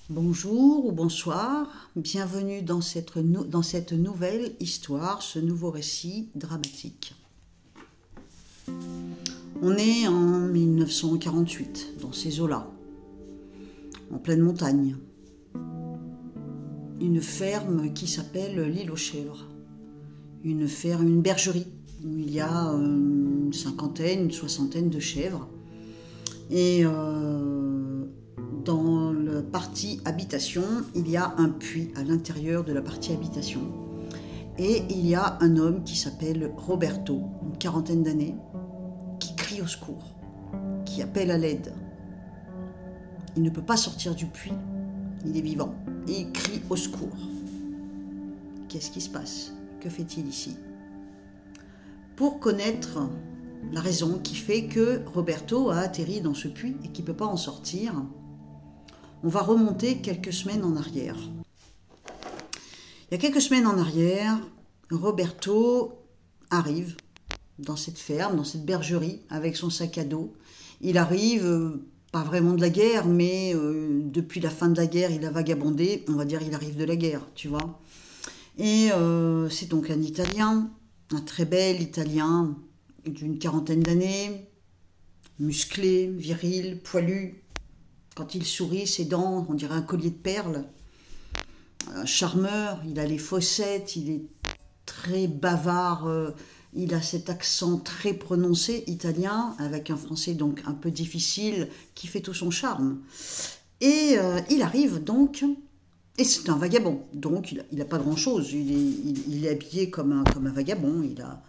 Bonjour ou bonsoir, bienvenue dans cette nouvelle histoire, ce nouveau récit dramatique. On est en 1948, dans ces eaux-là, en pleine montagne. Une ferme qui s'appelle l'Île aux Chèvres. Une ferme, une bergerie, où il y a une cinquantaine, une soixantaine de chèvres. Et dans la partie habitation, il y a un puits à l'intérieur de la partie habitation. Et il y a un homme qui s'appelle Roberto, une quarantaine d'années, qui crie au secours, qui appelle à l'aide. Il ne peut pas sortir du puits, il est vivant, et il crie au secours. Qu'est-ce qui se passe? Que fait-il ici? Pour connaître la raison qui fait que Roberto a atterri dans ce puits et qu'il ne peut pas en sortir, on va remonter quelques semaines en arrière. Il y a quelques semaines en arrière, Roberto arrive dans cette ferme, dans cette bergerie, avec son sac à dos. Il arrive, pas vraiment de la guerre, mais depuis la fin de la guerre, il a vagabondé. On va dire il arrive de la guerre, tu vois. Et c'est donc un Italien, un très bel Italien, d'une quarantaine d'années, musclé, viril, poilu. Quand il sourit, ses dents, on dirait un collier de perles. Un charmeur, il a les fossettes, il est très bavard, il a cet accent très prononcé italien, avec un français donc un peu difficile, qui fait tout son charme. Et il arrive donc, et c'est un vagabond, donc il n'a pas grand-chose, il est habillé comme un vagabond, il a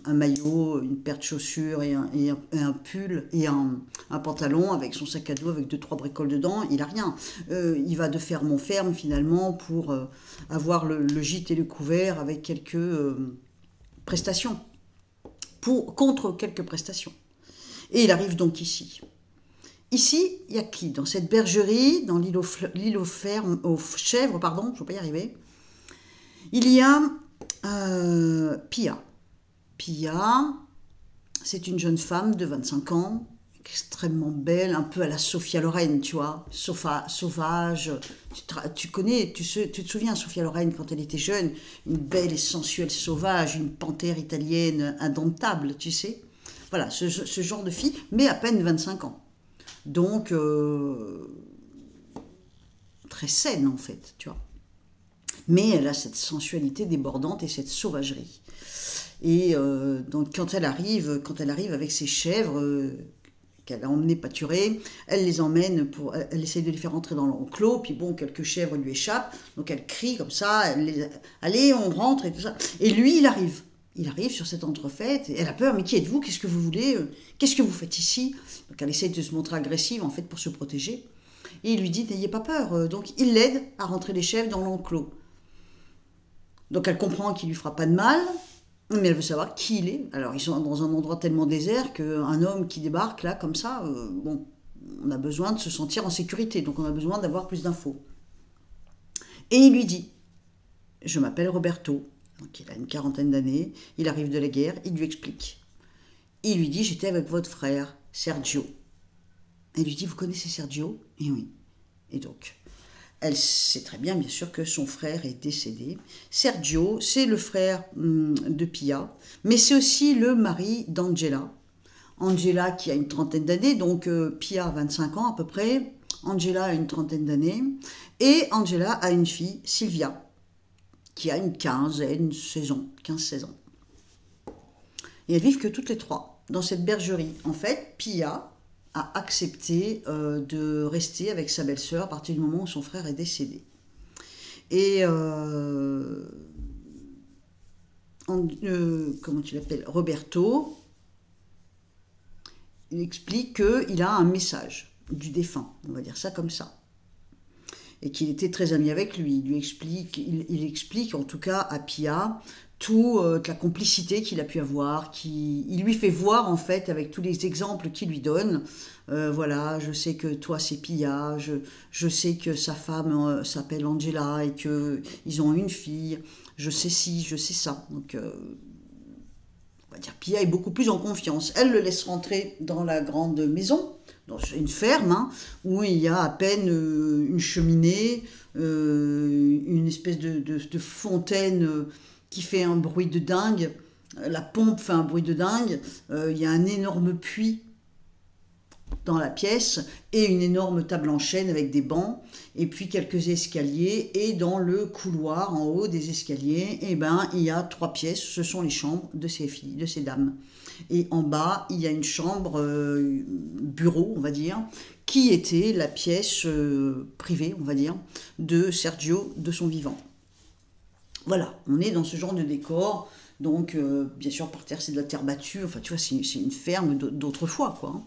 un maillot, une paire de chaussures et un pull et un pantalon avec son sac à dos avec 2-3 bricoles dedans, il n'a rien. Il va de ferme en ferme finalement pour avoir le gîte et le couvert avec quelques prestations, contre quelques prestations. Et il arrive donc ici. Ici, il y a qui? Dans cette bergerie, dans l'île aux chèvres, pardon, je ne vais pas y arriver, il y a Pia. Pia, c'est une jeune femme de 25 ans, extrêmement belle, un peu à la Sophia Loren, tu vois, sauvage. Tu connais, tu te souviens, Sophia Loren, quand elle était jeune, une belle et sensuelle sauvage, une panthère italienne indomptable, tu sais. Voilà, ce genre de fille, mais à peine 25 ans. Donc, très saine en fait, tu vois. Mais elle a cette sensualité débordante et cette sauvagerie. Et donc quand elle arrive avec ses chèvres qu'elle a emmenées pâturer, elle les emmène elle essaye de les faire entrer dans l'enclos, puis bon, quelques chèvres lui échappent, donc elle crie comme ça, allez, on rentre et tout ça. Et lui, il arrive sur cette entrefaite, et elle a peur, mais qui êtes-vous? Qu'est-ce que vous voulez? Qu'est-ce que vous faites ici? Donc elle essaye de se montrer agressive en fait pour se protéger. Et il lui dit, n'ayez pas peur. Donc il l'aide à rentrer les chèvres dans l'enclos. Donc elle comprend qu'il lui fera pas de mal, mais elle veut savoir qui il est. Alors, ils sont dans un endroit tellement désert qu'un homme qui débarque là, comme ça, bon, on a besoin de se sentir en sécurité, donc on a besoin d'avoir plus d'infos. Et il lui dit, je m'appelle Roberto, donc il a une quarantaine d'années, il arrive de la guerre, il lui explique. Il lui dit, j'étais avec votre frère, Sergio. Elle lui dit, vous connaissez Sergio? Et oui. Et donc, elle sait très bien sûr, que son frère est décédé. Sergio, c'est le frère de Pia, mais c'est aussi le mari d'Angela. Angela qui a une trentaine d'années, donc Pia a 25 ans à peu près. Angela a une trentaine d'années. Et Angela a une fille, Sylvia, qui a une 15-16 ans. Et elles vivent que toutes les trois dans cette bergerie. En fait, Pia a accepté de rester avec sa belle-sœur à partir du moment où son frère est décédé. Et comment tu l'appelles, Roberto, il explique qu'il a un message du défunt, on va dire ça comme ça, et qu'il était très ami avec lui. Il explique en tout cas à Pia toute la complicité qu'il a pu avoir, il lui fait voir en fait avec tous les exemples qu'il lui donne, voilà, je sais que toi c'est Pia, je sais que sa femme s'appelle Angela et qu'ils ont une fille, je sais ci, je sais ça. Donc on va dire Pia est beaucoup plus en confiance. Elle le laisse rentrer dans la grande maison dans une ferme, hein, où il y a à peine une cheminée, une espèce de fontaine qui fait un bruit de dingue, la pompe fait un bruit de dingue, il y a un énorme puits dans la pièce et une énorme table en chêne avec des bancs et puis quelques escaliers, et dans le couloir en haut des escaliers, eh ben, il y a 3 pièces, ce sont les chambres de ces filles, de ces dames. Et en bas, il y a une chambre bureau, on va dire, qui était la pièce privée, on va dire, de Sergio de son vivant. Voilà, on est dans ce genre de décor. Donc, bien sûr, par terre, c'est de la terre battue. Enfin, tu vois, c'est une ferme d'autrefois, quoi.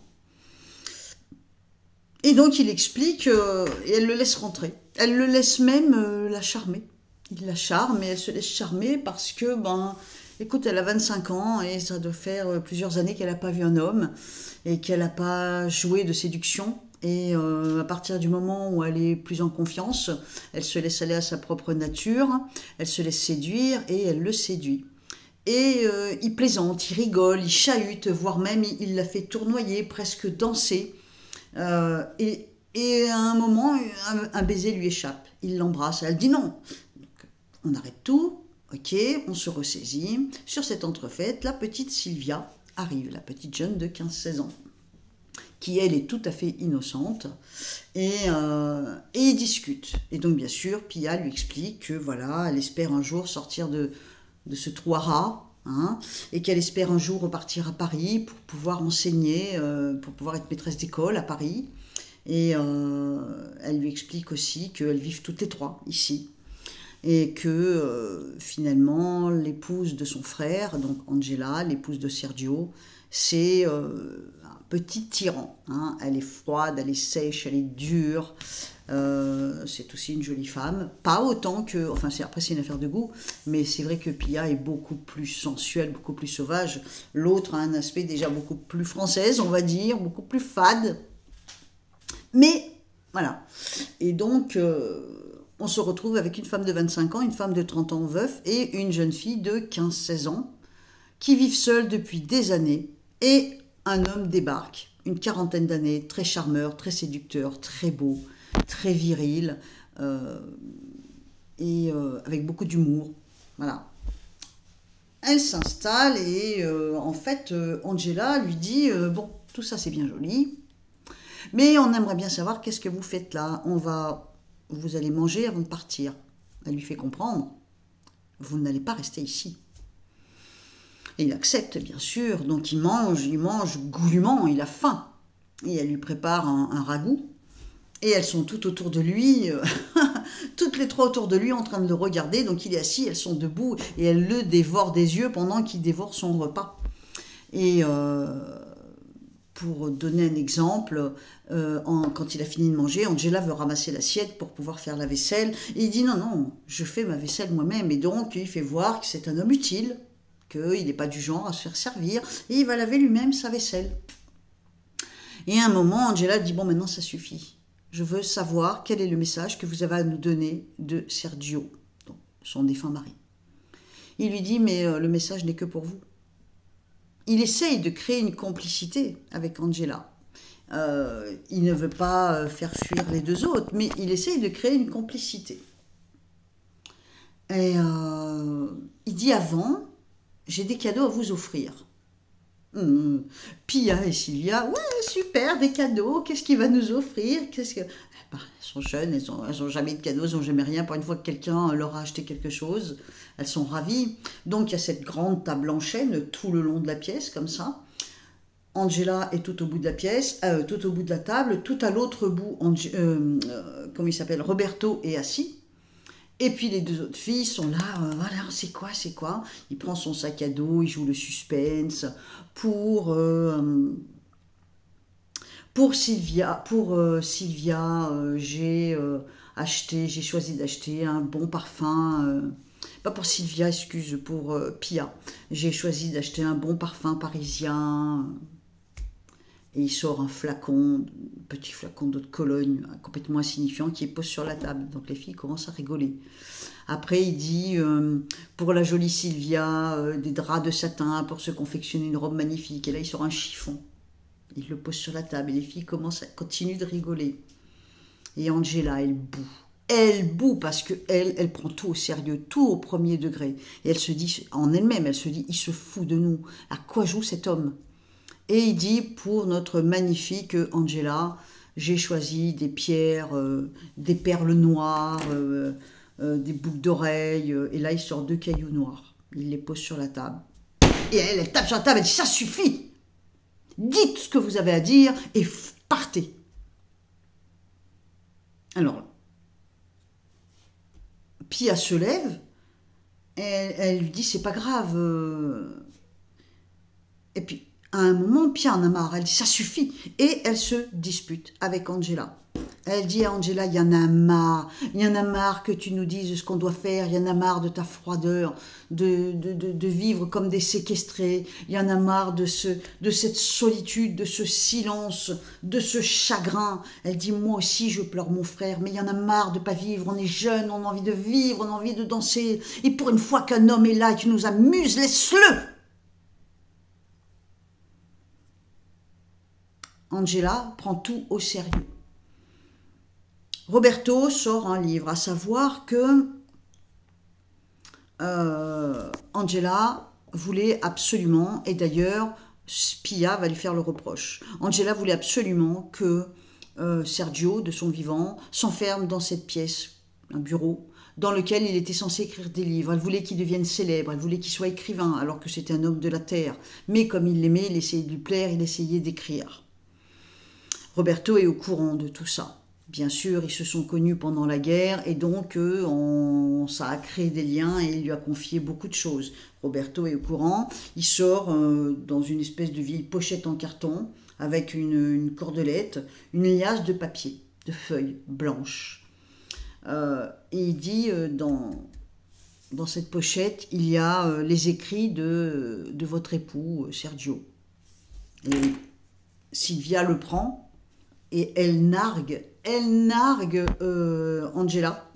Et donc, il explique, et elle le laisse rentrer. Elle le laisse même la charmer. Il la charme, et elle se laisse charmer parce que, ben, écoute, elle a 25 ans, et ça doit faire plusieurs années qu'elle n'a pas vu un homme, et qu'elle n'a pas joué de séduction. Et à partir du moment où elle est plus en confiance, elle se laisse aller à sa propre nature, elle se laisse séduire, et elle le séduit. Et il plaisante, il rigole, il chahute, voire même il la fait tournoyer, presque danser. Et à un moment, un baiser lui échappe. Il l'embrasse. Elle dit non. Donc, on arrête tout. Ok, on se ressaisit. Sur cette entrefaite, la petite Sylvia arrive, la petite jeune de 15-16 ans, qui elle est tout à fait innocente. Et ils discutent. Et donc bien sûr, Pia lui explique que voilà, elle espère un jour sortir de ce trou à rats, hein, et qu'elle espère un jour repartir à Paris pour pouvoir enseigner, pour pouvoir être maîtresse d'école à Paris. Et elle lui explique aussi qu'elles vivent toutes les 3 ici. Et que finalement, l'épouse de son frère, donc Angela, l'épouse de Sergio, c'est un petit tyran. Hein. Elle est froide, elle est sèche, elle est dure. C'est aussi une jolie femme. Pas autant que... Enfin, après, c'est une affaire de goût. Mais c'est vrai que Pia est beaucoup plus sensuelle, beaucoup plus sauvage. L'autre a un aspect déjà beaucoup plus française, on va dire, beaucoup plus fade. Mais, voilà. Et donc... on se retrouve avec une femme de 25 ans, une femme de 30 ans veuf et une jeune fille de 15-16 ans qui vivent seules depuis des années, et un homme débarque, une quarantaine d'années, très charmeur, très séducteur, très beau, très viril, et avec beaucoup d'humour. Voilà. Elle s'installe et en fait Angela lui dit bon, tout ça c'est bien joli, mais on aimerait bien savoir qu'est-ce que vous faites là. Vous allez manger avant de partir. Elle lui fait comprendre, vous n'allez pas rester ici. Et il accepte, bien sûr, donc il mange goulûment, il a faim. Et elle lui prépare un ragoût. Et elles sont toutes autour de lui, toutes les 3 autour de lui en train de le regarder. Donc il est assis, elles sont debout, et elles le dévorent des yeux pendant qu'il dévore son repas. Et... pour donner un exemple, quand il a fini de manger, Angela veut ramasser l'assiette pour pouvoir faire la vaisselle. Et il dit non, je fais ma vaisselle moi-même. Et donc, il fait voir que c'est un homme utile, qu'il n'est pas du genre à se faire servir. Et il va laver lui-même sa vaisselle. Et à un moment, Angela dit bon, maintenant ça suffit. Je veux savoir quel est le message que vous avez à nous donner de Sergio, donc son défunt mari. Il lui dit mais le message n'est que pour vous. Il essaye de créer une complicité avec Angela. Il ne veut pas faire fuir les 2 autres, mais il essaye de créer une complicité. Et il dit avant, j'ai des cadeaux à vous offrir. Pia et Sylvia, ouais, super, des cadeaux, qu'est-ce qu'il va nous offrir? Elles sont jeunes, elles n'ont jamais de cadeaux, elles n'ont jamais rien. Pour une fois que quelqu'un leur a acheté quelque chose, elles sont ravies. Donc il y a cette grande table en chêne tout le long de la pièce, comme ça. Angela est tout au bout de la pièce, tout au bout de la table, tout à l'autre bout, comment il s'appelle, Roberto est assis. Et puis les 2 autres filles sont là, voilà, c'est quoi? Il prend son sac à dos, il joue le suspense. Pour Sylvia, j'ai choisi d'acheter un bon parfum. Pas pour Sylvia, excuse, pour Pia. J'ai choisi d'acheter un bon parfum parisien. Et il sort un petit flacon d'eau de Cologne, complètement insignifiant, qui est posé sur la table. Donc les filles commencent à rigoler. Après, il dit, pour la jolie Sylvia, des draps de satin pour se confectionner une robe magnifique. Et là, il sort un chiffon. Il le pose sur la table et les filles continuent de rigoler. Et Angela, elle boue. Elle boue parce qu'elle prend tout au sérieux, tout au premier degré. Et elle se dit, en elle-même, elle se dit, il se fout de nous. À quoi joue cet homme? Et il dit, pour notre magnifique Angela, j'ai choisi des pierres, des perles noires, des boucles d'oreilles. Et là, il sort 2 cailloux noirs. Il les pose sur la table. Et elle tape sur la table, elle dit, ça suffit. Dites ce que vous avez à dire et partez. Alors, Pia se lève, elle lui dit, c'est pas grave. Et puis, à un moment, Pia en a marre, elle dit, ça suffit. Et elle se dispute avec Angela. Elle dit à Angela, il y en a marre que tu nous dises ce qu'on doit faire, il y en a marre de ta froideur, de vivre comme des séquestrés, il y en a marre de cette solitude, de ce silence, de ce chagrin. Elle dit, moi aussi je pleure mon frère, mais il y en a marre de pas vivre, on est jeunes, on a envie de vivre, on a envie de danser, et pour une fois qu'un homme est là et qui nous amuse, laisse-le. Angela prend tout au sérieux. Roberto sort un livre, à savoir que Angela voulait absolument, et d'ailleurs Pia va lui faire le reproche, Angela voulait absolument que Sergio, de son vivant, s'enferme dans cette pièce, un bureau, dans lequel il était censé écrire des livres. Elle voulait qu'il devienne célèbre, elle voulait qu'il soit écrivain, alors que c'était un homme de la terre. Mais comme il l'aimait, il essayait de lui plaire, il essayait d'écrire. Roberto est au courant de tout ça. Bien sûr, ils se sont connus pendant la guerre et donc ça a créé des liens et il lui a confié beaucoup de choses. Roberto est au courant, il sort dans une espèce de vieille pochette en carton avec une cordelette, une liasse de papier, de feuilles blanches. Et il dit dans cette pochette, il y a les écrits de votre époux, Sergio. Et Sylvia le prend et elle nargue Angela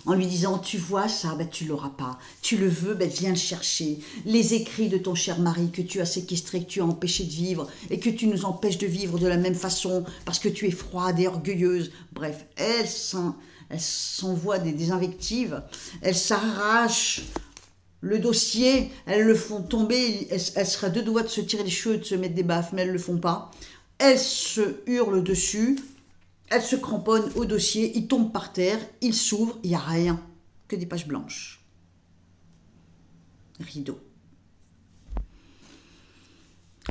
en lui disant, tu vois ça, ben, tu l'auras pas, tu le veux, ben, viens le chercher, les écrits de ton cher mari que tu as séquestré, que tu as empêché de vivre et que tu nous empêches de vivre de la même façon parce que tu es froide et orgueilleuse. Bref, elle s'envoie des invectives, elle s'arrache le dossier, elles le font tomber, elle serait à 2 doigts de se tirer les cheveux, de se mettre des baffes, mais elles le font pas. Elle se hurle dessus, elle se cramponne au dossier, il tombe par terre, il s'ouvre, il n'y a rien, que des pages blanches. Rideau.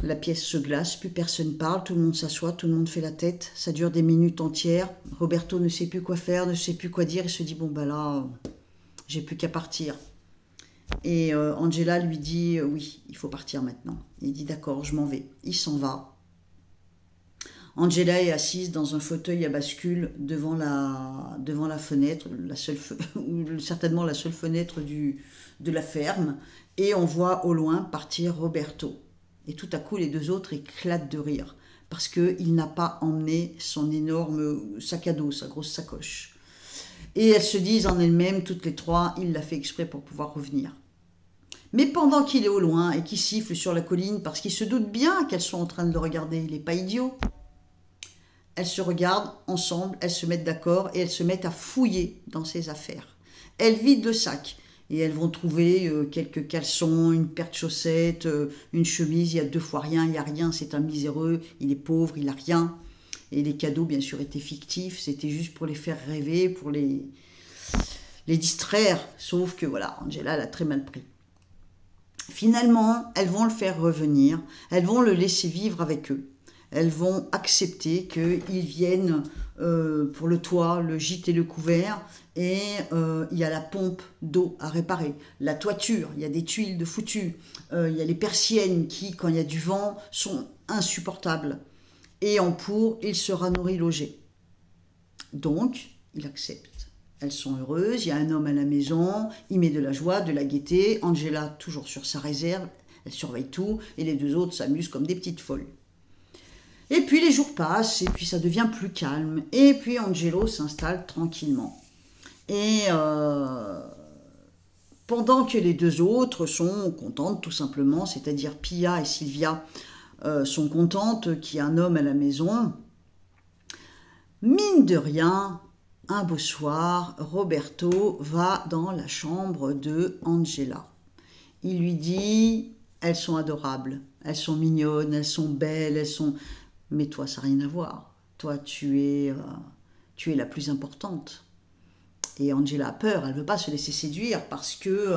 La pièce se glace, plus personne parle, tout le monde s'assoit, tout le monde fait la tête, ça dure des minutes entières. Roberto ne sait plus quoi faire, ne sait plus quoi dire, il se dit, bon ben là, j'ai plus qu'à partir. Et Angela lui dit, oui, il faut partir maintenant. Il dit, d'accord, je m'en vais. Il s'en va. Angela est assise dans un fauteuil à bascule devant la fenêtre, certainement la seule fenêtre de la ferme, et on voit au loin partir Roberto. Et tout à coup, les 2 autres éclatent de rire, parce qu'il n'a pas emmené son énorme sac à dos, sa grosse sacoche. Et elles se disent en elles-mêmes, toutes les 3, il l'a fait exprès pour pouvoir revenir. Mais pendant qu'il est au loin et qu'il siffle sur la colline, parce qu'il se doute bien qu'elles sont en train de le regarder, il n'est pas idiot, elles se regardent ensemble, elles se mettent d'accord et elles se mettent à fouiller dans ses affaires. Elles vident le sac et elles vont trouver quelques caleçons, une paire de chaussettes, une chemise. Il y a 2 fois rien, il n'y a rien, c'est un miséreux, il est pauvre, il n'a rien. Et les cadeaux, bien sûr, étaient fictifs, c'était juste pour les faire rêver, pour les distraire. Sauf que voilà, Angela l'a très mal pris. Finalement, elles vont le faire revenir, elles vont le laisser vivre avec eux. Elles vont accepter qu'ils viennent pour le toit, le gîte et le couvert, et il y a la pompe d'eau à réparer, la toiture, il y a des tuiles de foutu, il y a les persiennes qui, quand il y a du vent, sont insupportables. Et en pour, il sera nourri, logé. Donc, il accepte. Elles sont heureuses, il y a un homme à la maison, il met de la joie, de la gaieté, Angela toujours sur sa réserve, elle surveille tout, et les 2 autres s'amusent comme des petites folles. Et puis les jours passent, et puis ça devient plus calme. Et puis Angelo s'installe tranquillement. Et pendant que les 2 autres sont contentes tout simplement, c'est-à-dire Pia et Sylvia, sont contentes qu'il y ait un homme à la maison. Mine de rien, un beau soir, Roberto va dans la chambre de Angela. Il lui dit, elles sont adorables, elles sont mignonnes, elles sont belles, elles sont... Mais toi, ça n'a rien à voir. Toi, tu es la plus importante. Et Angela a peur, elle ne veut pas se laisser séduire parce que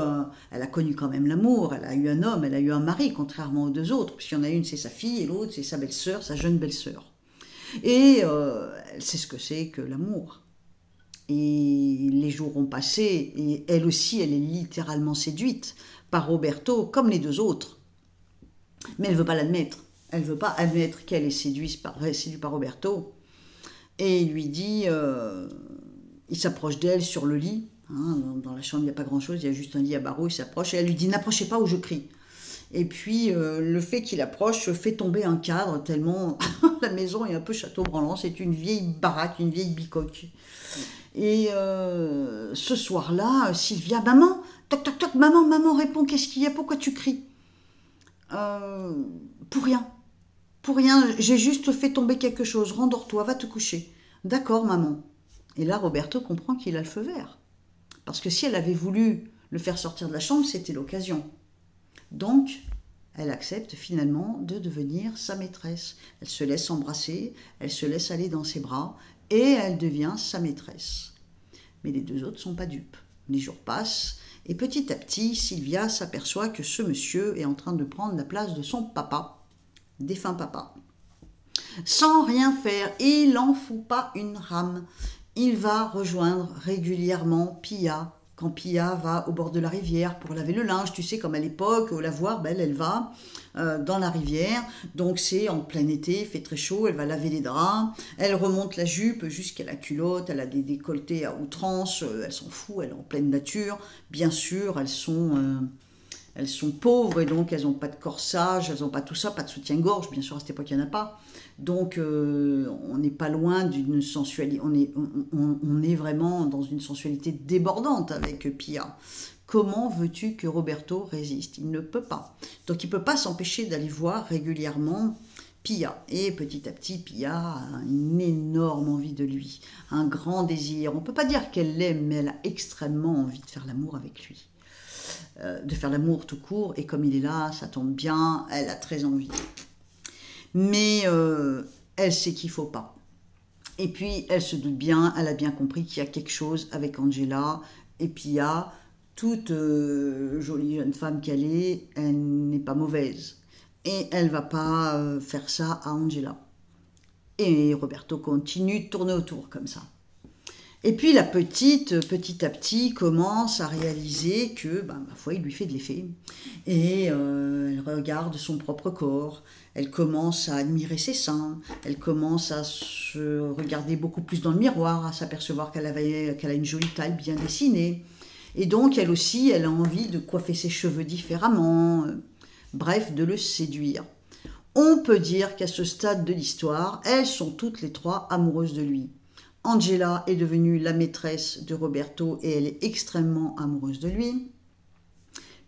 elle a connu quand même l'amour, elle a eu un homme, elle a eu un mari, contrairement aux deux autres, puisqu'il y en a une, c'est sa fille, et l'autre, c'est sa belle-sœur, sa jeune belle-sœur. Et elle sait ce que c'est que l'amour. Et les jours ont passé, et elle aussi, elle est littéralement séduite par Roberto, comme les deux autres. Mais elle ne veut pas l'admettre. Elle ne veut pas admettre qu'elle est séduite par Roberto. Et il lui dit... il s'approche d'elle sur le lit, hein, dans la chambre il n'y a pas grand chose, il y a juste un lit à barreaux, il s'approche et elle lui dit n'approchez pas ou je crie. Et puis le fait qu'il approche fait tomber un cadre tellement la maison est un peu château branlant, c'est une vieille baraque, une vieille bicoque. Et ce soir-là, Sylvia, maman, toc toc toc, maman, réponds, qu'est-ce qu'il y a, pourquoi tu cries? Pour rien, j'ai juste fait tomber quelque chose, rendors-toi, va te coucher. D'accord maman. Et là, Roberto comprend qu'il a le feu vert. Parce que si elle avait voulu le faire sortir de la chambre, c'était l'occasion. Donc, elle accepte finalement de devenir sa maîtresse. Elle se laisse embrasser, elle se laisse aller dans ses bras, et elle devient sa maîtresse. Mais les deux autres ne sont pas dupes. Les jours passent, et petit à petit, Sylvia s'aperçoit que ce monsieur est en train de prendre la place de son papa, défunt papa. Sans rien faire, il n'en fout pas une rame. Il va rejoindre régulièrement Pia, quand Pia va au bord de la rivière pour laver le linge. Tu sais, comme à l'époque, au lavoir, elle va dans la rivière. Donc c'est en plein été, il fait très chaud, elle va laver les draps. Elle remonte la jupe jusqu'à la culotte, elle a des décolletés à outrance, elle s'en fout, elle est en pleine nature. Bien sûr, elles sont pauvres et donc elles n'ont pas de corsage, elles n'ont pas tout ça, pas de soutien-gorge, bien sûr à cette époque il n'y en a pas. Donc on n'est pas loin d'une sensualité, on est vraiment dans une sensualité débordante avec Pia. Comment veux-tu que Roberto résiste? Il ne peut pas. Donc il ne peut pas s'empêcher d'aller voir régulièrement Pia. Et petit à petit, Pia a une énorme envie de lui, un grand désir. On ne peut pas dire qu'elle l'aime, mais elle a extrêmement envie de faire l'amour avec lui. De faire l'amour tout court, et comme il est là, ça tombe bien, elle a très envie. Mais elle sait qu'il ne faut pas. Et puis, elle se doute bien, elle a bien compris qu'il y a quelque chose avec Angela, et Pia, toute jolie jeune femme qu'elle est, elle n'est pas mauvaise. Et elle ne va pas faire ça à Angela. Et Roberto continue de tourner autour comme ça. Et puis la petite, petit à petit, commence à réaliser que, ma foi, il lui fait de l'effet. Et elle regarde son propre corps, elle commence à admirer ses seins, elle commence à se regarder beaucoup plus dans le miroir, à s'apercevoir qu'elle a une jolie taille bien dessinée. Et donc, elle aussi, elle a envie de coiffer ses cheveux différemment, bref, de le séduire. On peut dire qu'à ce stade de l'histoire, elles sont toutes les trois amoureuses de lui. Angela est devenue la maîtresse de Roberto et elle est extrêmement amoureuse de lui.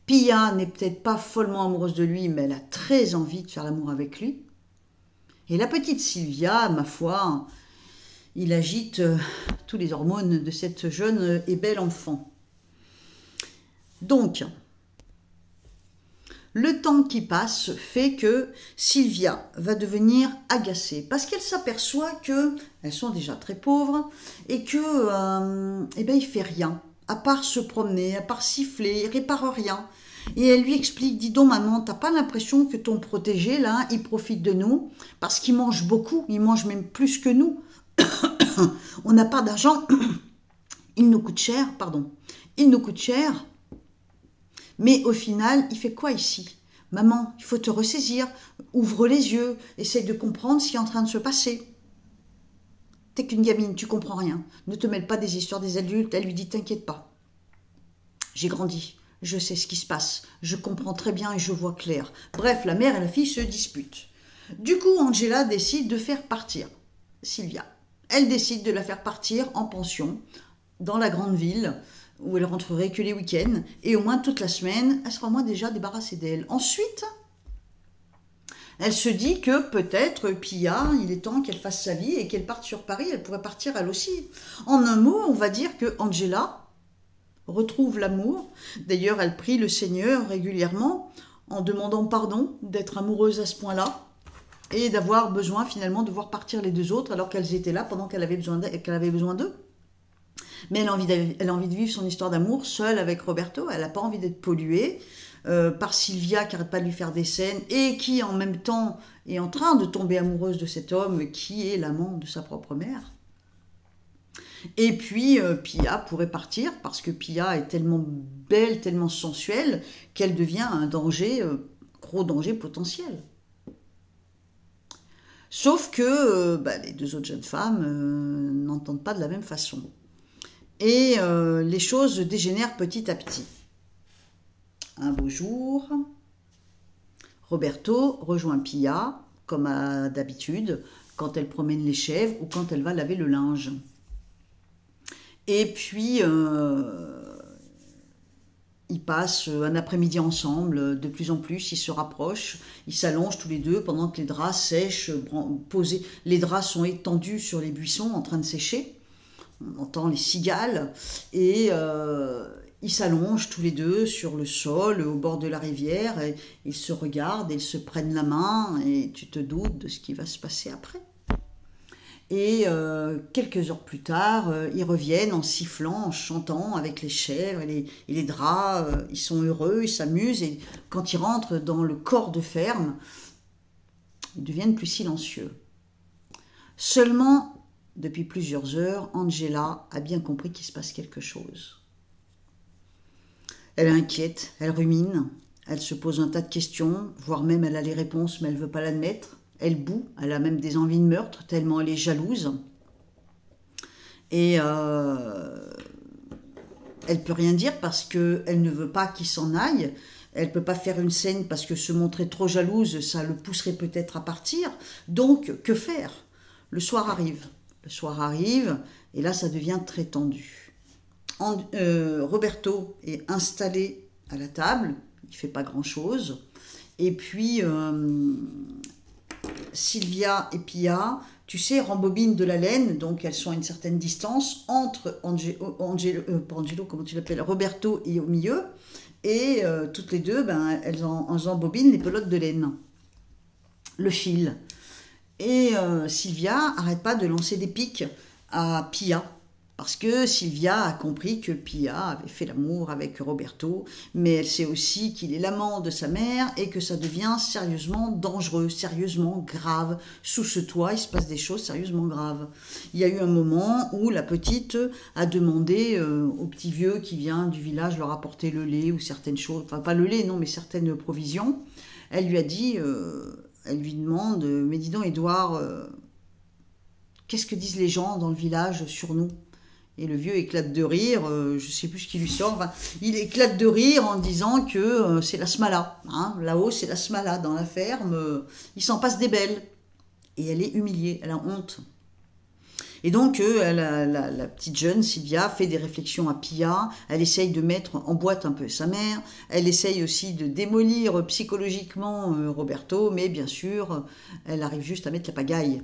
Pia n'est peut-être pas follement amoureuse de lui, mais elle a très envie de faire l'amour avec lui. Et la petite Sylvia, ma foi, il agite tous les hormones de cette jeune et belle enfant. Donc, le temps qui passe fait que Sylvia va devenir agacée parce qu'elle s'aperçoit qu'elles sont déjà très pauvres et que il fait rien à part se promener, à part siffler, il répare rien. Et elle lui explique, dis donc maman, t'as pas l'impression que ton protégé là, il profite de nous parce qu'il mange beaucoup, il mange même plus que nous. On n'a pas d'argent, il nous coûte cher, mais au final, il fait quoi ici? Maman, il faut te ressaisir, ouvre les yeux, essaye de comprendre ce qui est en train de se passer. T'es qu'une gamine, tu comprends rien. Ne te mêle pas des histoires des adultes. Elle lui dit, t'inquiète pas. J'ai grandi, je sais ce qui se passe, je comprends très bien et je vois clair. Bref, la mère et la fille se disputent. Du coup, Angela décide de faire partir Sylvia. Elle décide de la faire partir en pension dans la grande ville, où elle rentrerait que les week-ends, et au moins toute la semaine, elle sera au moins déjà débarrassée d'elle. Ensuite, Elle se dit que peut-être Pia, il est temps qu'elle fasse sa vie et qu'elle parte sur Paris, elle pourrait partir elle aussi. En un mot, on va dire que Angela retrouve l'amour. D'ailleurs, elle prie le Seigneur régulièrement en demandant pardon d'être amoureuse à ce point-là et d'avoir besoin finalement de voir partir les deux autres alors qu'elles étaient là pendant qu'elle avait besoin d'eux. Mais elle a envie de vivre son histoire d'amour seule avec Roberto. Elle n'a pas envie d'être polluée par Sylvia qui n'arrête pas de lui faire des scènes et qui en même temps est en train de tomber amoureuse de cet homme qui est l'amant de sa propre mère. Et puis Pia pourrait partir parce que Pia est tellement belle, tellement sensuelle qu'elle devient un danger, gros danger potentiel. Sauf que les deux autres jeunes femmes n'entendent pas de la même façon. Et les choses dégénèrent petit à petit. Un beau jour, Roberto rejoint Pia, comme d'habitude, quand elle promène les chèvres ou quand elle va laver le linge. Et puis, ils passent un après-midi ensemble, de plus en plus, ils se rapprochent, ils s'allongent tous les deux pendant que les draps sèchent, posés. Les draps sont étendus sur les buissons en train de sécher. On entend les cigales et ils s'allongent tous les deux sur le sol, au bord de la rivière, et ils se regardent, et ils se prennent la main, et tu te doutes de ce qui va se passer après. Et quelques heures plus tard, ils reviennent en sifflant, en chantant avec les chèvres et les draps. Ils sont heureux, ils s'amusent, et quand ils rentrent dans le corps de ferme, ils deviennent plus silencieux. Seulement, depuis plusieurs heures, Angela a bien compris qu'il se passe quelque chose. Elle est inquiète, elle rumine, elle se pose un tas de questions, voire même elle a les réponses mais elle ne veut pas l'admettre. Elle bout, elle a même des envies de meurtre tellement elle est jalouse. Et elle ne peut rien dire parce qu'elle ne veut pas qu'il s'en aille. Elle ne peut pas faire une scène parce que se montrer trop jalouse, ça le pousserait peut-être à partir. Donc, que faire? Le soir arrive. Le soir arrive, et là, ça devient très tendu. Roberto est installé à la table, il ne fait pas grand-chose. Et puis, Sylvia et Pia, tu sais, rembobinent de la laine, donc elles sont à une certaine distance entre Roberto et au milieu. Et toutes les deux, elles embobinent les pelotes de laine, le fil. Et Sylvia n'arrête pas de lancer des pics à Pia, parce que Sylvia a compris que Pia avait fait l'amour avec Roberto, mais elle sait aussi qu'il est l'amant de sa mère et que ça devient sérieusement dangereux, sérieusement grave. Sous ce toit, il se passe des choses sérieusement graves. Il y a eu un moment où la petite a demandé au petit vieux qui vient du village leur apporter le lait ou certaines choses, enfin pas le lait, non, mais certaines provisions. Elle lui a dit... Elle lui demande, mais dis donc Édouard, qu'est-ce que disent les gens dans le village sur nous? Et le vieux éclate de rire, je ne sais plus ce qui lui sort, enfin, il éclate de rire en disant que c'est la smala. Hein, là-haut, c'est la smala dans la ferme, il s'en passe des belles. Et elle est humiliée, elle a honte. Et donc, la petite jeune, Sylvia, fait des réflexions à Pia, elle essaye de mettre en boîte un peu sa mère, elle essaye aussi de démolir psychologiquement Roberto, mais bien sûr, elle arrive juste à mettre la pagaille.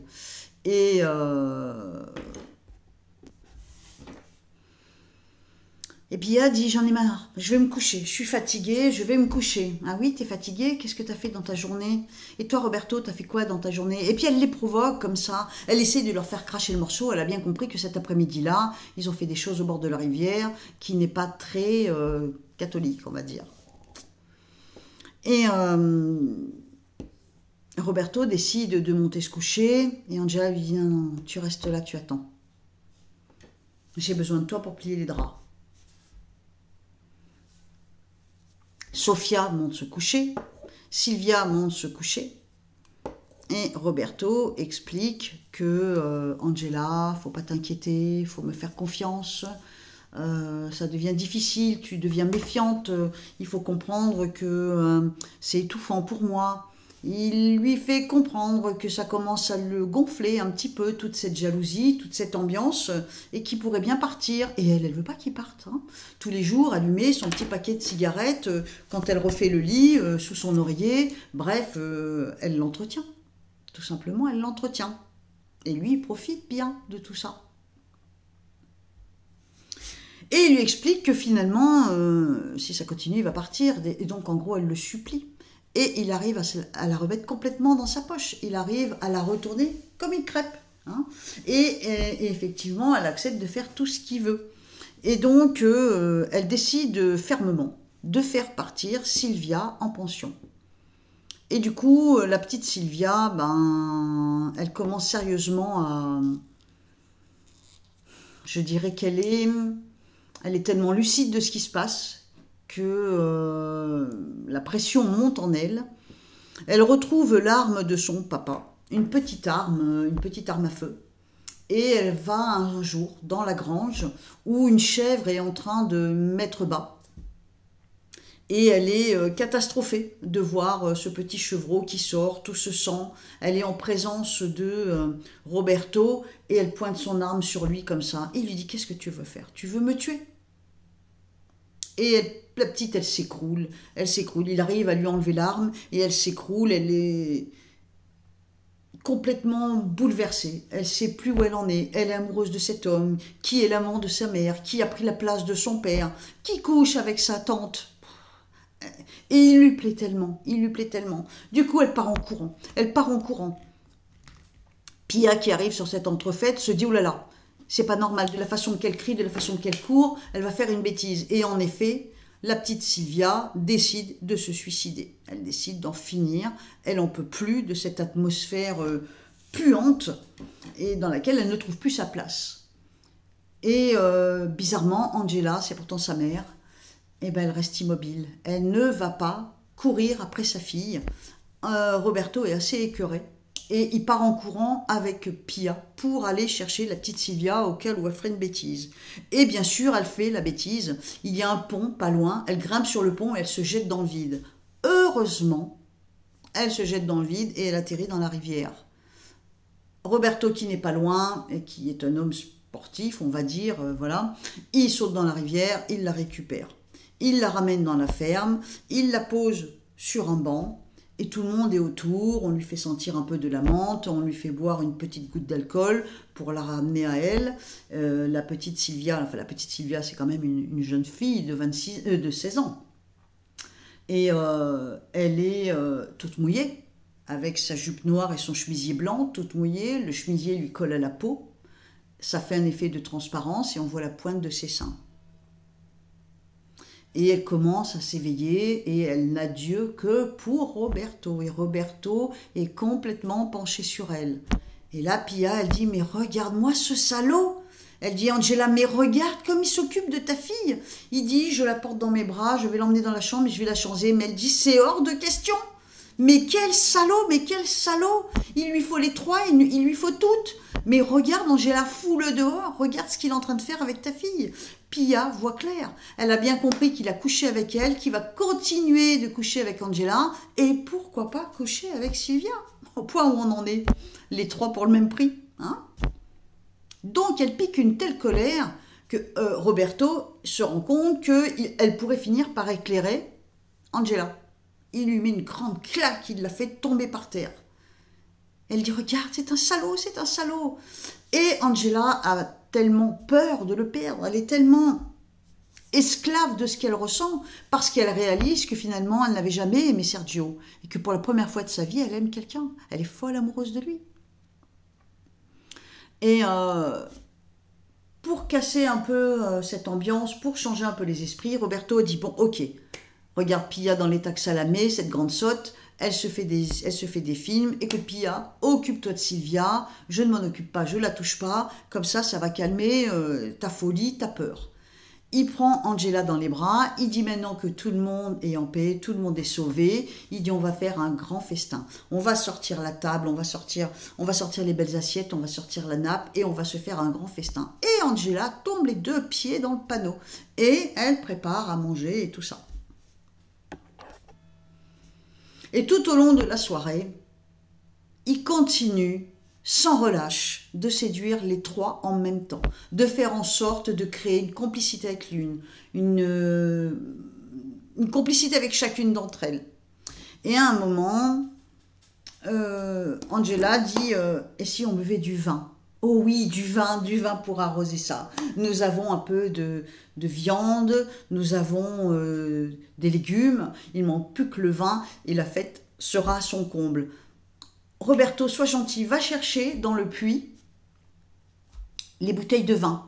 Et Pia dit, j'en ai marre, je vais me coucher, je suis fatiguée, je vais me coucher. Ah oui, t'es fatiguée, qu'est-ce que t'as fait dans ta journée? Et toi, Roberto, t'as fait quoi dans ta journée? Et puis elle les provoque comme ça, elle essaie de leur faire cracher le morceau, elle a bien compris que cet après-midi-là, ils ont fait des choses au bord de la rivière qui n'est pas très catholique, on va dire. Et Roberto décide de monter se coucher, et Angela lui dit, non, tu restes là, tu attends. J'ai besoin de toi pour plier les draps. Sofia monte se coucher, Sylvia monte se coucher, et Roberto explique que Angela, faut pas t'inquiéter, faut me faire confiance, ça devient difficile, tu deviens méfiante, il faut comprendre que c'est étouffant pour moi, Il lui fait comprendre que ça commence à le gonfler un petit peu, toute cette jalousie, toute cette ambiance, et qu'il pourrait bien partir. Et elle veut pas qu'il parte. Hein. Tous les jours, allumer son petit paquet de cigarettes, quand elle refait le lit, sous son oreiller. Bref, elle l'entretient. Tout simplement, elle l'entretient. Et lui, il profite bien de tout ça. Et il lui explique que finalement, si ça continue, il va partir. Et donc, en gros, elle le supplie. Et il arrive à la remettre complètement dans sa poche. Il arrive à la retourner comme une crêpe. Hein. Et effectivement, elle accepte de faire tout ce qu'il veut. Et donc, elle décide fermement de faire partir Sylvia en pension. Et du coup, la petite Sylvia, elle commence sérieusement à... Je dirais qu'elle est tellement lucide de ce qui se passe que la pression monte en elle. Elle retrouve l'arme de son papa, une petite arme à feu. Et elle va un jour dans la grange où une chèvre est en train de mettre bas. Et elle est catastrophée de voir ce petit chevreau qui sort, tout se sent. Elle est en présence de Roberto et elle pointe son arme sur lui comme ça. Il lui dit: qu'est-ce que tu veux faire? Tu veux me tuer? Et la petite, elle s'écroule. Il arrive à lui enlever l'arme et elle s'écroule. Elle est complètement bouleversée. Elle ne sait plus où elle en est. Elle est amoureuse de cet homme, qui est l'amant de sa mère, qui a pris la place de son père, qui couche avec sa tante. Et il lui plaît tellement. Du coup, elle part en courant. Pia, qui arrive sur cette entrefaite, se dit: oh là là, c'est pas normal, de la façon qu'elle crie, de la façon qu'elle court, elle va faire une bêtise. Et en effet, la petite Sylvia décide de se suicider. Elle décide d'en finir. Elle n'en peut plus de cette atmosphère puante et dans laquelle elle ne trouve plus sa place. Et bizarrement, Angela, c'est pourtant sa mère, elle reste immobile. Elle ne va pas courir après sa fille. Roberto est assez écœuré. Et il part en courant avec Pia pour aller chercher la petite Sylvia au cas où elle ferait une bêtise. Et bien sûr, elle fait la bêtise. Il y a un pont pas loin, elle grimpe sur le pont et elle se jette dans le vide. Heureusement, elle se jette dans le vide et elle atterrit dans la rivière. Roberto, qui n'est pas loin et qui est un homme sportif, on va dire, voilà, il saute dans la rivière, il la récupère. Il la ramène dans la ferme, il la pose sur un banc. Et tout le monde est autour, on lui fait sentir un peu de la menthe, on lui fait boire une petite goutte d'alcool pour la ramener à elle. La petite Sylvia, c'est quand même une jeune fille de 16 ans. Et elle est toute mouillée, avec sa jupe noire et son chemisier blanc, toute mouillée. Le chemisier lui colle à la peau. Ça fait un effet de transparence et on voit la pointe de ses seins. Et elle commence à s'éveiller et elle n'a Dieu que pour Roberto. Et Roberto est complètement penché sur elle. Et là, Pia, elle dit: mais regarde-moi ce salaud! Elle dit: Angela, mais regarde comme il s'occupe de ta fille. Il dit: je la porte dans mes bras, je vais l'emmener dans la chambre et je vais la changer. Mais elle dit: c'est hors de question. Mais quel salaud! Il lui faut les trois, il lui faut toutes. Mais regarde, Angela, fous-le dehors, regarde ce qu'il est en train de faire avec ta fille. Pia voit clair. Elle a bien compris qu'il a couché avec elle, qu'il va continuer de coucher avec Angela, et pourquoi pas coucher avec Sylvia, au point où on en est, les trois pour le même prix. Hein. Donc elle pique une telle colère que Roberto se rend compte qu'elle pourrait finir par éclairer Angela. Il lui met une grande claque, il la fait tomber par terre. Elle dit: regarde, c'est un salaud. Et Angela a tellement peur de le perdre, elle est tellement esclave de ce qu'elle ressent, parce qu'elle réalise que finalement elle n'avait jamais aimé Sergio, et que pour la première fois de sa vie, elle aime quelqu'un, elle est folle amoureuse de lui. Et pour casser un peu cette ambiance, pour changer un peu les esprits, Roberto dit: bon, ok, regarde Pia dans l'état que ça la met, cette grande sotte, elle se fait des films. Écoute Pia, occupe-toi de Sylvia, je ne m'en occupe pas, je la touche pas, comme ça va calmer ta folie, ta peur. Il prend Angela dans les bras, il dit maintenant que tout le monde est en paix, tout le monde est sauvé, il dit: on va faire un grand festin, on va sortir la table, on va sortir les belles assiettes, on va sortir la nappe et on va se faire un grand festin. Et Angela tombe les deux pieds dans le panneau et elle prépare à manger et tout ça. Et tout au long de la soirée, il continue sans relâche de séduire les trois en même temps, de faire en sorte de créer une complicité avec l'une, une complicité avec chacune d'entre elles. Et à un moment, Angela dit et si on buvait du vin? Oh oui, du vin pour arroser ça. Nous avons un peu de viande, nous avons des légumes, il ne manque plus que le vin et la fête sera à son comble. Roberto, sois gentil, va chercher dans le puits les bouteilles de vin.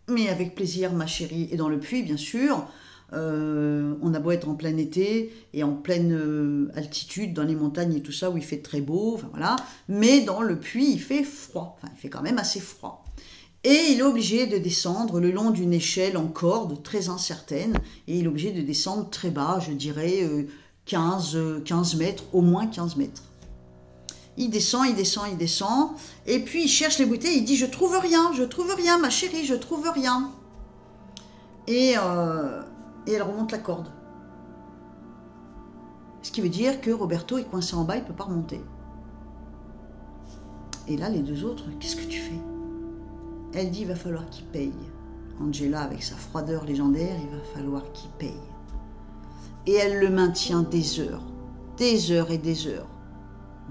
Mais avec plaisir, ma chérie. Et dans le puits, bien sûr, on a beau être en plein été et en pleine altitude, dans les montagnes et tout ça, où il fait très beau, enfin voilà. Mais dans le puits, il fait froid. Enfin, il fait quand même assez froid. Et il est obligé de descendre le long d'une échelle en corde, très incertaine. Et il est obligé de descendre très bas, je dirais 15 mètres, au moins 15 mètres. Il descend, il descend, il descend, et puis il cherche les bouteilles, il dit « je trouve rien, ma chérie, je trouve rien ». Et elle remonte la corde. Ce qui veut dire que Roberto est coincé en bas, il ne peut pas remonter. Et là, les deux autres, qu'est-ce que tu fais? Elle dit « il va falloir qu'il paye ». Angela, avec sa froideur légendaire, il va falloir qu'il paye. Et elle le maintient des heures et des heures.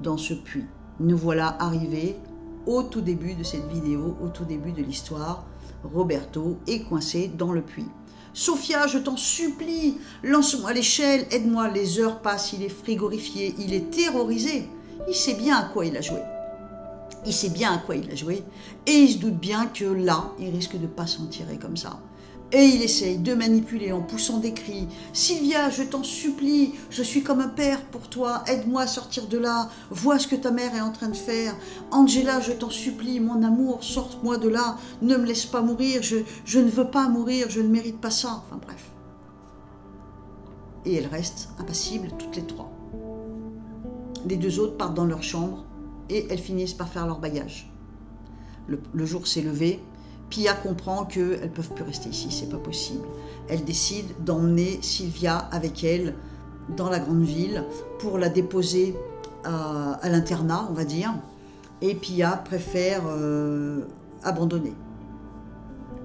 Dans ce puits. Nous voilà arrivés au tout début de cette vidéo, au tout début de l'histoire. Roberto est coincé dans le puits. Sophia, je t'en supplie, lance-moi l'échelle, aide-moi, les heures passent, il est frigorifié, il est terrorisé. Il sait bien à quoi il a joué. Il sait bien à quoi il a joué et il se doute bien que là, il risque de ne pas s'en tirer comme ça. Et il essaye de manipuler en poussant des cris. « Sylvia, je t'en supplie, je suis comme un père pour toi, aide-moi à sortir de là, vois ce que ta mère est en train de faire. Angela, je t'en supplie, mon amour, sors-moi de là, ne me laisse pas mourir, je ne veux pas mourir, je ne mérite pas ça. » Enfin bref. Et elles restent impassibles toutes les trois. Les deux autres partent dans leur chambre et elles finissent par faire leur bagage. Le jour s'est levé. Pia comprend qu'elles ne peuvent plus rester ici, c'est pas possible. Elle décide d'emmener Sylvia avec elle dans la grande ville pour la déposer à l'internat, on va dire. Et Pia préfère abandonner.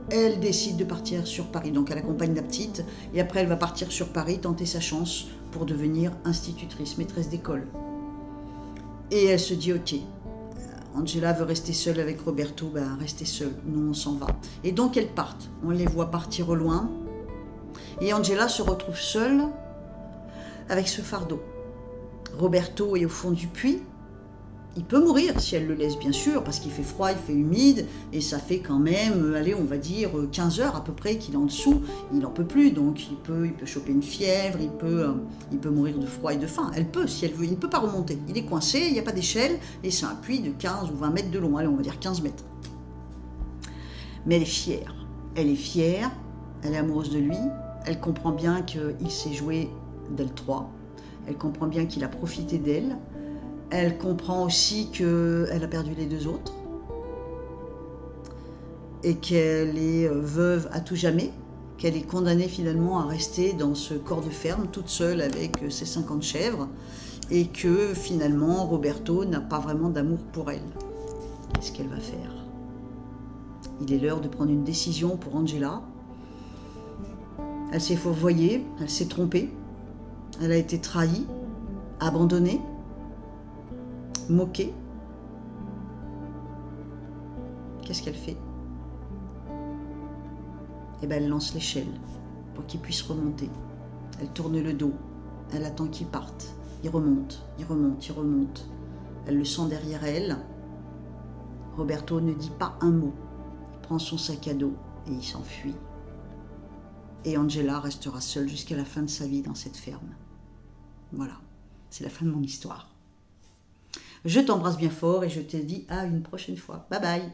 Elle décide de partir sur Paris, donc elle accompagne la petite. Et après, elle va partir sur Paris, tenter sa chance pour devenir institutrice, maîtresse d'école. Et elle se dit, ok. Angela veut rester seule avec Roberto, ben restez seule, nous on s'en va. Et donc elles partent, on les voit partir au loin. Et Angela se retrouve seule avec ce fardeau. Roberto est au fond du puits. Il peut mourir si elle le laisse, bien sûr, parce qu'il fait froid, il fait humide, et ça fait quand même, allez, on va dire 15 heures à peu près qu'il est en dessous. Il n'en peut plus, donc il peut choper une fièvre, il peut mourir de froid et de faim. Elle peut, si elle veut, il ne peut pas remonter. Il est coincé, il n'y a pas d'échelle, et c'est un puits de 15 ou 20 mètres de long, allez, on va dire 15 mètres. Mais elle est fière. Elle est fière, elle est amoureuse de lui, elle comprend bien qu'il s'est joué d'elle trois, elle comprend bien qu'il a profité d'elle. Elle comprend aussi qu'elle a perdu les deux autres et qu'elle est veuve à tout jamais, qu'elle est condamnée finalement à rester dans ce corps de ferme toute seule avec ses 50 chèvres et que finalement Roberto n'a pas vraiment d'amour pour elle. Qu'est-ce qu'elle va faire? Il est l'heure de prendre une décision pour Angela. Elle s'est fourvoyée, elle s'est trompée, elle a été trahie, abandonnée, moquée. Qu'est-ce qu'elle fait? Eh bien, elle lance l'échelle pour qu'il puisse remonter. Elle tourne le dos, elle attend qu'il parte. Il remonte, il remonte, il remonte. Elle le sent derrière elle. Roberto ne dit pas un mot. Il prend son sac à dos et il s'enfuit. Et Angela restera seule jusqu'à la fin de sa vie dans cette ferme. Voilà, c'est la fin de mon histoire. Je t'embrasse bien fort et je te dis à une prochaine fois. Bye bye.